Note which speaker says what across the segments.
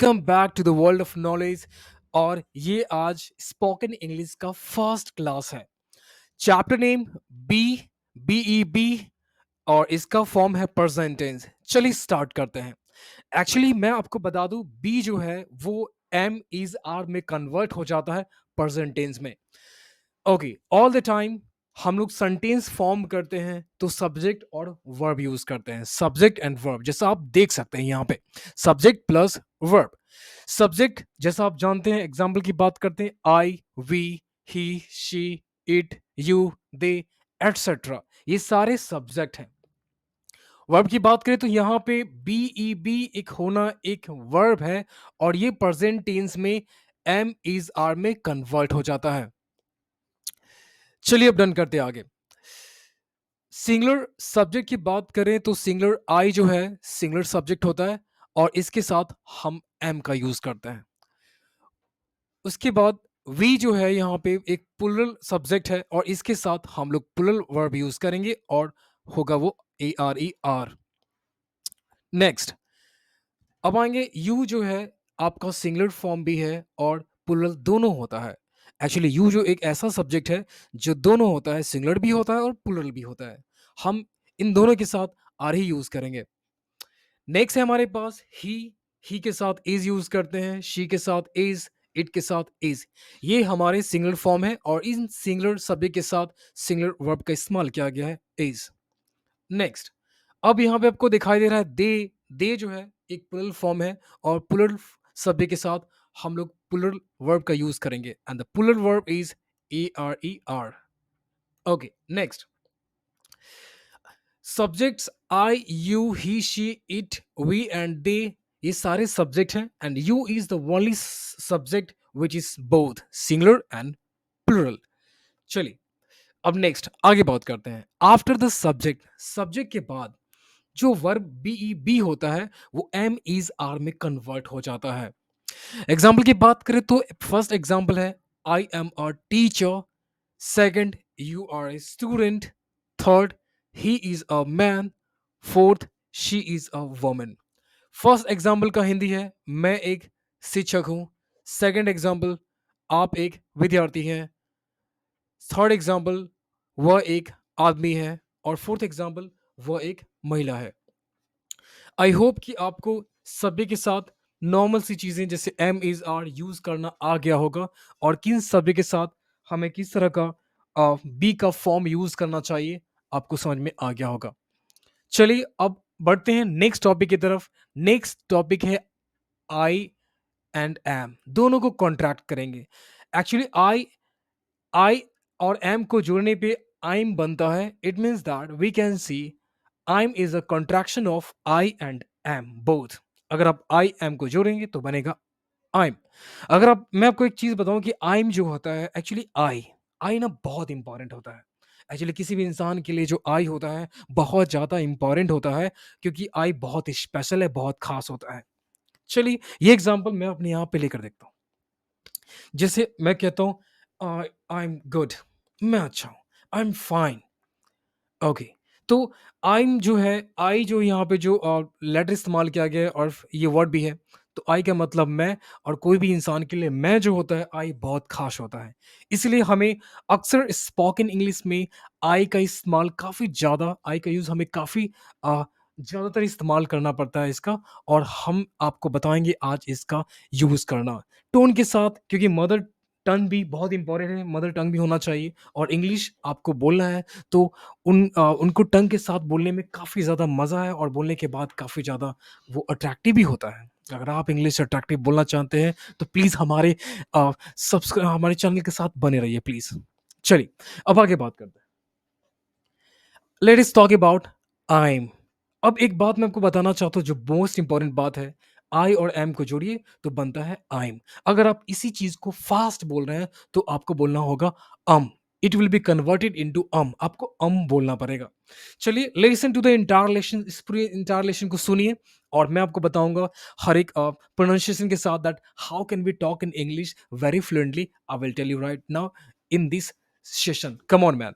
Speaker 1: Welcome back to the world of knowledge. और ये आज स्पोकन इंग्लिश का फर्स्ट क्लास है। चैप्टर नेम बी बी और इसका फॉर्म है प्रेजेंट टेंस। चलिए स्टार्ट करते हैं। एक्चुअली मैं आपको बता दूं, बी जो है वो एम इज आर में कन्वर्ट हो जाता है प्रेजेंट टेंस में। ओके, ऑल द टाइम हम लोग सेंटेंस फॉर्म करते हैं तो सब्जेक्ट और वर्ब यूज करते हैं। सब्जेक्ट एंड वर्ब, जैसा आप देख सकते हैं यहाँ पे, सब्जेक्ट प्लस वर्ब। सब्जेक्ट जैसा आप जानते हैं, एग्जाम्पल की बात करते हैं, I, we, he, she, it, you, they, etcetera, ये सारे सब्जेक्ट हैं। वर्ब की बात करें तो यहाँ पे बी ई बी एक होना एक वर्ब है, और ये प्रेजेंट टेंस में एम इज आर में कन्वर्ट हो जाता है। चलिए अब डन करते हैं आगे। सिंगुलर सब्जेक्ट की बात करें तो सिंगुलर आई जो है सिंगुलर सब्जेक्ट होता है, और इसके साथ हम एम का यूज करते हैं। उसके बाद वी जो है यहाँ पे एक प्लुरल सब्जेक्ट है, और इसके साथ हम लोग प्लुरल वर्ब यूज करेंगे, और होगा वो ए आर ई आर। नेक्स्ट अब आएंगे, यू जो है आपका सिंगुलर फॉर्म भी है और प्लुरल दोनों होता है। एक्चुअली यू जो एक ऐसा सब्जेक्ट है जो दोनों होता है, सिंगुलर भी होता है और प्लुरल भी होता है। हम इन दोनों के साथ आर ही यूज करेंगे। नेक्स्ट है हमारे पास ही के साथ इज यूज करते हैं, शी के साथ इज, इट के साथ इज। ये हमारे सिंगुलर फॉर्म है, और इन सिंगुलर सब्जेक्ट के साथ सिंगुलर वर्ब का इस्तेमाल किया गया है, इज। नेक्स्ट अब यहाँ पे आपको दिखाई दे रहा है दे जो है एक प्लुरल फॉर्म है, और प्लुरल सब्जेक्ट के साथ हम लोग प्लुरल वर्ब का यूज करेंगे, and the plural verb is A R E are. Okay, next subjects I, you, he, she, it, we and they, ये सारे सब्जेक्ट हैं, and you is the only subject which is both singular and plural. चलिए अब next आगे बात करते हैं। After the subject, subject के बाद जो वर्ब बी ई बी होता है वो एम इज आर में कन्वर्ट हो जाता है। एग्जाम्पल की बात करें तो फर्स्ट एग्जाम्पल है, I am a teacher. Second, you are a student. Third, he is a man. Fourth, she is a woman. First example का हिंदी है, मैं एक शिक्षक हूं। सेकंड एग्जाम्पल, आप एक विद्यार्थी हैं। थर्ड एग्जाम्पल, वह एक आदमी है। और फोर्थ एग्जाम्पल, वह एक महिला है। आई होप कि आपको सभी के साथ नॉर्मल सी चीजें जैसे एम इज आर यूज करना आ गया होगा, और किन सभी के साथ हमें किस तरह का बी का फॉर्म यूज करना चाहिए आपको समझ में आ गया होगा। चलिए अब बढ़ते हैं नेक्स्ट टॉपिक की तरफ। नेक्स्ट टॉपिक है आई एंड एम, दोनों को कॉन्ट्रैक्ट करेंगे। एक्चुअली आई आई और एम को जोड़ने पे आइम बनता है। It means that we can see I'm is a contraction of I and M both. अगर आप आई एम को जोड़ेंगे तो बनेगा आइम। अगर आप, मैं आपको एक चीज बताऊं कि आइम जो होता है, एक्चुअली आई आई ना बहुत इंपॉर्टेंट होता है। एक्चुअली किसी भी इंसान के लिए जो आई होता है बहुत ज्यादा इंपॉर्टेंट होता है, क्योंकि आई बहुत स्पेशल है, बहुत खास होता है। चलिए ये एग्जांपल मैं अपने यहाँ पे लेकर देखता हूँ। जैसे मैं कहता हूँ आई एम गुड, मैं अच्छा हूँ, आई एम फाइन। ओके, तो आइम जो है, आई जो यहाँ पे जो लेटर इस्तेमाल किया गया है और ये वर्ड भी है, तो आई का मतलब मैं, और कोई भी इंसान के लिए मैं जो होता है आई बहुत खास होता है। इसलिए हमें अक्सर स्पोकन इंग्लिश में आई का इस्तेमाल काफ़ी ज़्यादा, आई का यूज़ हमें काफ़ी ज़्यादातर इस्तेमाल करना पड़ता है इसका। और हम आपको बताएंगे आज इसका यूज़ करना टोन के साथ, क्योंकि मदर टंग भी बहुत इंपॉर्टेंट है, मदर टंग भी होना चाहिए। और इंग्लिश आपको बोलना है तो उनको टंग के साथ बोलने में काफ़ी ज़्यादा मज़ा है, और बोलने के बाद काफ़ी ज़्यादा वो अट्रैक्टिव भी होता है। अगर आप इंग्लिश अट्रैक्टिव बोलना चाहते हैं तो प्लीज़ सब्सक्राइब हमारे चैनल के साथ बने रहिए प्लीज़। चलिए अब आगे बात करते हैं। Let us talk about I. अब एक बात मैं आपको बताना चाहता हूँ, जो मोस्ट इंपॉर्टेंट बात है, आई और एम को जोड़िए तो बनता है आइम। अगर आप इसी चीज को फास्ट बोल रहे हैं तो आपको बोलना होगा am. It will be converted into आपको बोलना पड़ेगा। चलिए listen to the entire lesson, इस पूरे इंटायर लेसन को सुनिए, और मैं आपको बताऊंगा हर एक प्रोनाउंसिएशन के साथ that how can we talk in English very fluently. I will tell you right now in this session, come on man.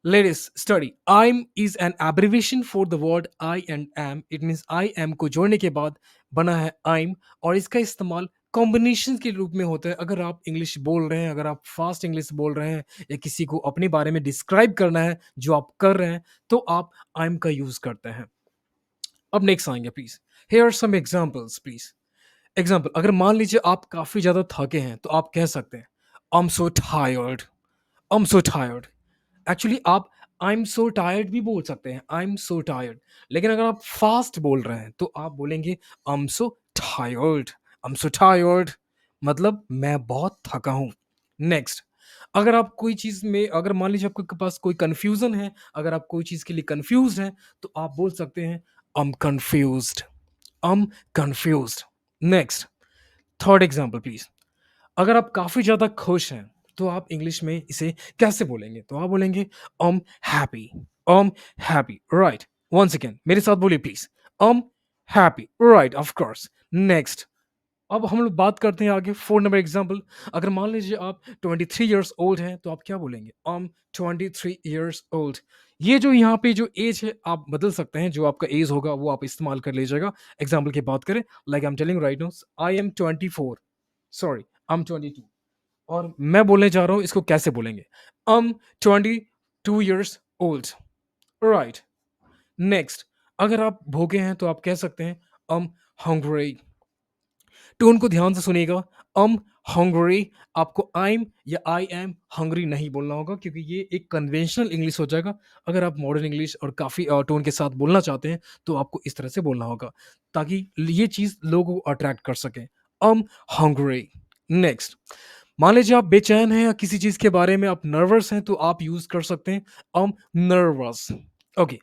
Speaker 1: Ladies, study. I'm is an abbreviation for the word I and am. It means I am को जोड़ने के बाद बना है I'm, और इसका इस्तेमाल combination के रूप में होता है अगर आप इंग्लिश बोल रहे हैं, अगर आप फास्ट इंग्लिश बोल रहे हैं या किसी को अपने बारे में डिस्क्राइब करना है जो आप कर रहे हैं, तो आप I'm का यूज करते हैं। अब नेक्स्ट आएंगे please. Here are some examples please. Example, अगर मान लीजिए आप काफी ज्यादा थके हैं तो आप कह सकते हैं I am so tired. I am so tired. Actually आप आई एम सो टायर्ड भी बोल सकते हैं, आई एम सो टायर्ड। लेकिन अगर आप फास्ट बोल रहे हैं तो आप बोलेंगे I am so tired. I am so tired मतलब मैं बहुत थका हूं। नेक्स्ट, अगर आप कोई चीज में, अगर मान लीजिए आपके पास कोई कंफ्यूजन है, अगर आप कोई चीज के लिए कंफ्यूज हैं, तो आप बोल सकते हैं I am confused. I am confused. Next, third example please. अगर आप काफ़ी ज़्यादा खुश हैं, तो आप इंग्लिश में इसे कैसे बोलेंगे? तो आप बोलेंगे I'm happy, I'm happy, right. Once again मेरे साथ बोलिए please, I'm happy, right, of course. Next, अब हम लोग बात करते हैं आगे, 4 नंबर एग्जांपल। अगर मान लीजिए आप 23 इयर्स ओल्ड हैं, तो आप क्या बोलेंगे? I'm 23 years old. ये जो यहाँ पे जो एज है आप बदल सकते हैं, जो आपका एज होगा वो आप इस्तेमाल कर लीजिएगा। एग्जाम्पल की बात करें, like I am telling right now, I am 24, sorry I am 22, और मैं बोलने जा रहा हूं इसको कैसे बोलेंगे। I'm 22 years old, right. Next, अगर आप भूखे हैं तो आप कह सकते हैं I'm hungry। टोन को ध्यान से सुनिएगा। I'm hungry, आपको I'm या I am hungry नहीं बोलना होगा, क्योंकि ये एक कन्वेंशनल इंग्लिश हो जाएगा। अगर आप मॉडर्न इंग्लिश और काफ़ी टोन के साथ बोलना चाहते हैं तो आपको इस तरह से बोलना होगा, ताकि ये चीज़ लोगों को अट्रैक्ट कर सके। I'm hungry। नेक्स्ट, मान लीजिए आप बेचैन हैं या किसी चीज के बारे में आप नर्वस हैं, तो आप यूज कर सकते हैं I'm नर्वस। ओके,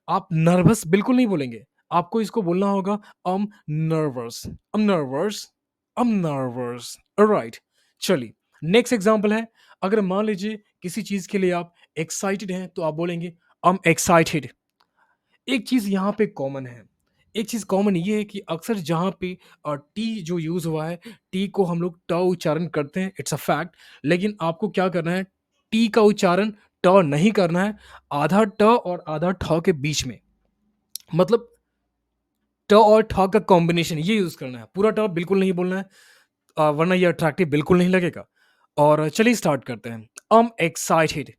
Speaker 1: आप नर्वस बिल्कुल नहीं बोलेंगे, आपको इसको बोलना होगा I'm nervous. I'm nervous. I'm nervous, right. चलिए, नेक्स्ट एग्जांपल है। अगर मान लीजिए किसी चीज के लिए आप एक्साइटेड हैं, तो आप बोलेंगे I'm एक्साइटेड। एक चीज यहाँ पे कॉमन है, एक चीज कॉमन ये है कि अक्सर जहाँ पे टी जो यूज हुआ है, टी को हम लोग ट उच्चारण करते हैं, इट्स अ फैक्ट। लेकिन आपको क्या करना है, टी का उच्चारण ट नहीं करना है, आधा ट और आधा ठ के बीच में, मतलब ट और ठ का कॉम्बिनेशन ये यूज करना है। पूरा ट बिल्कुल नहीं बोलना है, वरना ये अट्रैक्टिव बिल्कुल नहीं लगेगा। और चलिए स्टार्ट करते हैं। I'm excited,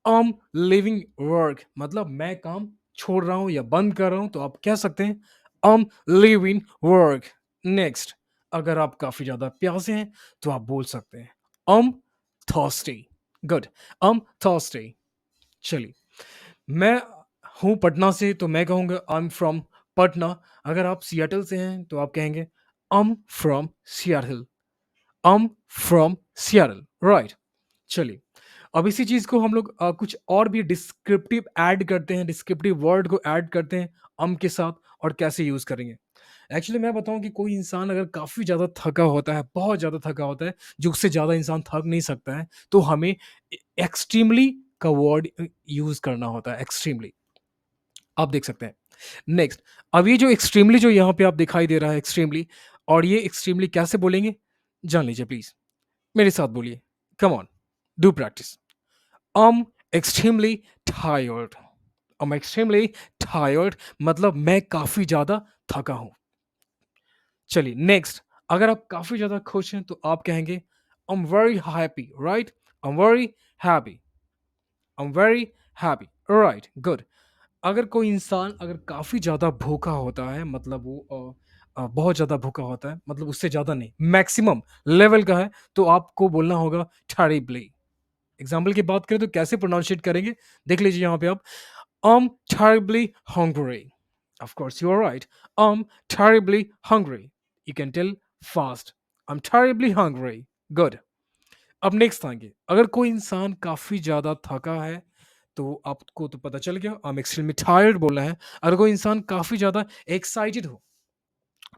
Speaker 1: I'm leaving work, मतलब मैं काम छोड़ रहा हूं या बंद कर रहा हूं, तो आप कह सकते हैं I'm leaving work। नेक्स्ट, अगर आप काफी ज्यादा प्यासे हैं तो आप बोल सकते हैं I'm thirsty। Good, I'm thirsty। चलिए, मैं हूं पटना से, तो मैं कहूंगा I'm from पटना। अगर आप सियाटल से हैं तो आप कहेंगे I'm from Seattle। I'm from Seattle, right. चलिए, अब इसी चीज को हम लोग कुछ और भी डिस्क्रिप्टिव ऐड करते हैं, डिस्क्रिप्टिव वर्ड को ऐड करते हैं अम के साथ, और कैसे यूज करेंगे। एक्चुअली मैं बताऊं कि कोई इंसान अगर काफी ज्यादा थका होता है, बहुत ज्यादा थका होता है, जो उससे ज्यादा इंसान थक नहीं सकता है, तो हमें एक्सट्रीमली का वर्ड यूज करना होता है, एक्सट्रीमली। आप देख सकते हैं। नेक्स्ट, अब ये जो एक्सट्रीमली जो यहाँ पे आप दिखाई दे रहा है एक्सट्रीमली, और ये एक्सट्रीमली कैसे बोलेंगे जान लीजिए प्लीज। मेरे साथ बोलिए, come on, do practice. I'm extremely tired। I'm extremely tired मतलब मैं काफी ज्यादा थका हूं। चलिए नेक्स्ट, अगर आप काफी ज्यादा खुश हैं तो आप कहेंगे I'm very happy, right? I'm very happy। I'm very happy, right, good। अगर कोई इंसान अगर काफी ज्यादा भूखा होता है, मतलब वो बहुत ज्यादा भूखा होता है, मतलब उससे ज्यादा नहीं, मैक्सिमम लेवल का है, तो आपको बोलना होगा terribly। एग्जाम्पल की बात करें तो कैसे प्रोनाउंशिएट करेंगे, देख लीजिए यहाँ पे आप। I'm terribly hungry। Of course, you are right। I'm terribly hungry। You can tell fast। I'm terribly hungry। Good। अब नेक्स्ट आएंगे, अगर कोई इंसान काफी ज्यादा थका है, तो आपको तो पता चल गया I'm extremely tired बोलना है। अगर कोई इंसान काफी ज्यादा एक्साइटेड हो,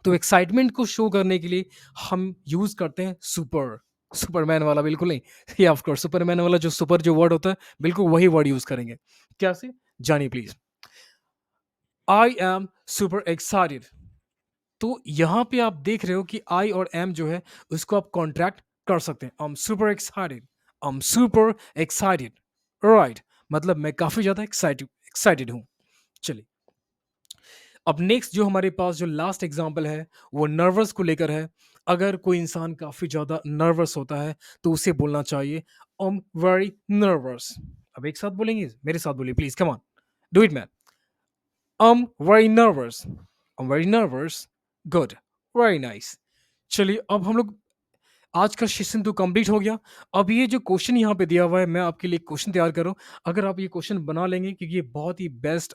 Speaker 1: तो एक्साइटमेंट को शो करने के लिए हम यूज करते हैं सुपर। सुपरमैन वाला बिल्कुल नहीं, ये ऑफ कोर्स सुपरमैन वाला जो सुपर जो वर्ड होता है, बिल्कुल वही वर्ड यूज करेंगे। कैसे, जानिए please. I am super excited. तो यहां पे आप देख रहे हो कि आई और एम जो है उसको आप कॉन्ट्रैक्ट कर सकते हैं। I am super excited. I am super excited, right. मतलब मैं काफ़ी ज़्यादा एक्साइटेड एक्साइटेड हूँ। चलिए, अब नेक्स्ट जो हमारे पास जो लास्ट एग्ज़ाम्पल है, वो नर्वस को लेकर है। अगर कोई इंसान काफ़ी ज़्यादा नर्वस होता है, तो उसे बोलना चाहिए, आई एम वेरी नर्वस। अब एक साथ बोलेंगे? मेरे साथ बोलिए please, come on, do it man. I am very nervous, I am very nervous, good, very nice. चलिए, अब हम लोग आज का सेशन तो कंप्लीट हो गया। अब ये जो क्वेश्चन यहाँ पे दिया हुआ है, मैं आपके लिए क्वेश्चन तैयार कर रहा हूँ। अगर आप ये क्वेश्चन बना लेंगे, क्योंकि ये बहुत ही बेस्ट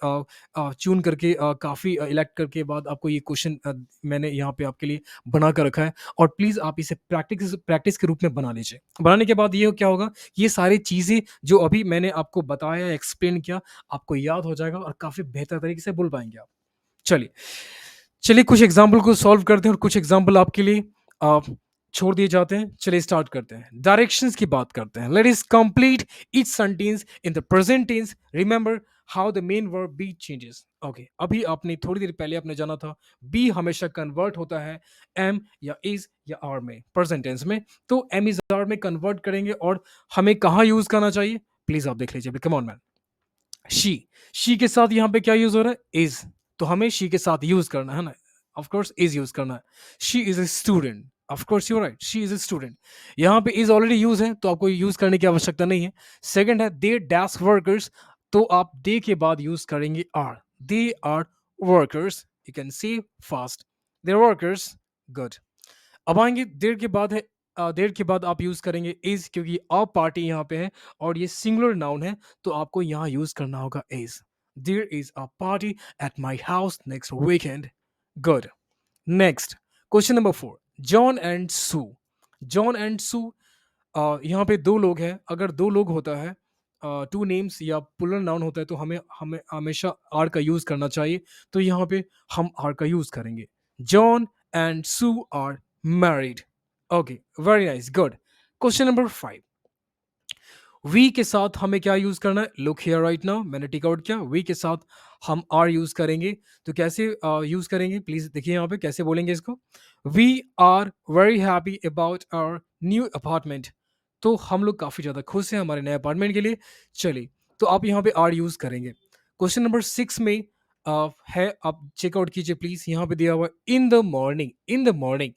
Speaker 1: चुन करके काफ़ी इलेक्ट करके बाद आपको ये क्वेश्चन मैंने यहाँ पे आपके लिए बना कर रखा है। और प्लीज़ आप इसे प्रैक्टिस प्रैक्टिस के रूप में बना लीजिए। बनाने के बाद ये क्या होगा, ये सारी चीज़ें जो अभी मैंने आपको बताया, एक्सप्लेन किया, आपको याद हो जाएगा और काफ़ी बेहतर तरीके से बोल पाएंगे आप। चलिए, चलिए कुछ एग्जाम्पल को सॉल्व करते हैं और कुछ एग्जाम्पल आपके लिए अ, छोड़ दिए जाते हैं। चलिए स्टार्ट करते हैं। डायरेक्शंस की बात करते हैं। Let us complete each sentence in the present tense. Remember how the main verb be changes. Okay, अभी आपने थोड़ी देर पहले आपने जाना था, बी हमेशा कन्वर्ट होता है एम या इज या आर में, प्रेजेंट टेंस में। तो एम इज आर में कन्वर्ट करेंगे और हमें कहाँ यूज करना चाहिए, प्लीज आप देख लीजिए। कम ऑन मैन। शी के साथ यहाँ पे क्या यूज हो रहा है, इज। तो हमें शी के साथ यूज करना है ना, ऑफ कोर्स इज यूज करना है। She is a student, of course you right, she is a student. यहाँ पे इज ऑलरेडी यूज है, तो आपको यूज करने की आवश्यकता नहीं है। सेकंड है दे डैश वर्कर्स, तो आप दे के बाद यूज करेंगे are. They are workers, you can see fast, they workers, good. अब आएंगे देर के बाद है, देर के बाद आप यूज करेंगे इज, क्योंकि अ पार्टी यहाँ पे है और ये सिंगुलर नाउन है, तो आपको यहाँ यूज करना होगा is. There is a party at my house next weekend, good. Next, question number 4, John and Sue. John and Sue, यहाँ पे दो लोग हैं। अगर दो लोग होता है, टू नेम्स या पुलर नाउन होता है, तो हमें हमें हमेशा आर का यूज करना चाहिए। तो यहाँ पे हम आर का यूज करेंगे। John and Sue are married. Okay, very nice, good. Question number 5, we के साथ हमें क्या यूज करना है, लुक हियर राइट नाउ, मैंने टिक आउट किया। वी के साथ हम आर यूज करेंगे। तो कैसे यूज करेंगे, प्लीज देखिए यहाँ पे कैसे बोलेंगे इसको। We are very happy about our new apartment. तो हम लोग काफी ज्यादा खुश हैं हमारे नए अपार्टमेंट के लिए। चलिए, तो आप यहाँ पे आर यूज करेंगे। क्वेश्चन नंबर 6 में है, आप चेकआउट कीजिए प्लीज। यहाँ पे दिया हुआ in the morning, in the morning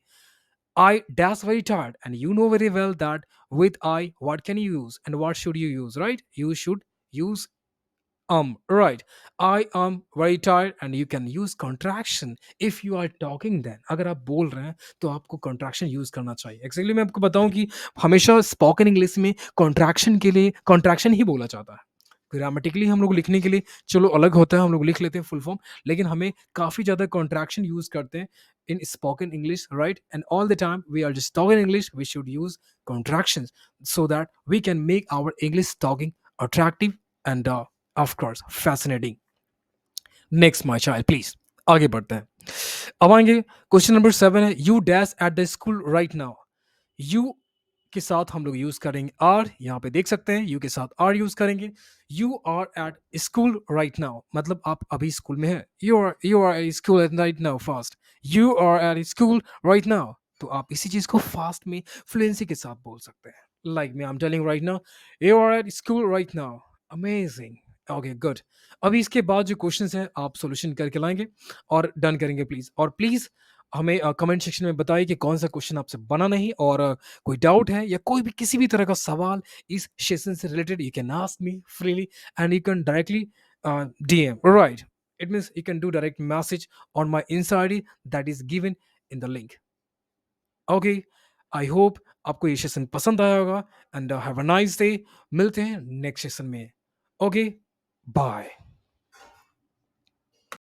Speaker 1: I dash very tired, and you know very well that with I, what can you use and what should you use, right? You should use right. I am very tired, and you can use contraction if you are talking. Then अगर आप बोल रहे हैं तो आपको contraction use करना चाहिए। Exactly, मैं आपको बताऊं कि हमेशा spoken English में contraction के लिए contraction ही बोला जाता है। ग्रामेटिकली हम लोग लिखने के लिए चलो अलग होता है, हम लोग लिख लेते हैं फुल फॉर्म, लेकिन हमें काफ़ी ज़्यादा कॉन्ट्रैक्शन यूज़ करते हैं in spoken English, right? And all the time we are just talking English, we should use contractions so that we can make our English talking attractive and of course fascinating. Next my child, please, आगे बढ़ते हैं। अब आएंगे, question number 7 है, you dash at the school right now. You के साथ हम लोग यूज करेंगे आर, यहाँ पे देख सकते हैं यू के साथ आर यूज करेंगे। You are at school right now, मतलब आप अभी स्कूल में हैं। You are at school at right now fast. You are at school right now, तो आप इसी चीज को फास्ट में फ्लुएंसी के साथ बोल सकते हैं। Like me I am telling right now, you are at school right now, amazing. Okay, good. अभी इसके बाद जो क्वेश्चंस हैं आप सॉल्यूशन करके लाएंगे और डन करेंगे प्लीज। और प्लीज हमें कमेंट सेक्शन में बताइए कि कौन सा क्वेश्चन आपसे बना नहीं, और कोई डाउट है या कोई भी किसी भी तरह का सवाल इस सेशन से related, you can ask me freely and you can directly DM, right? It means you can do direct message on my Insta ID that is given in the link. Okay, I hope आपको ये session पसंद आया होगा and have a nice day. मिलते हैं next session में। Okay, bye.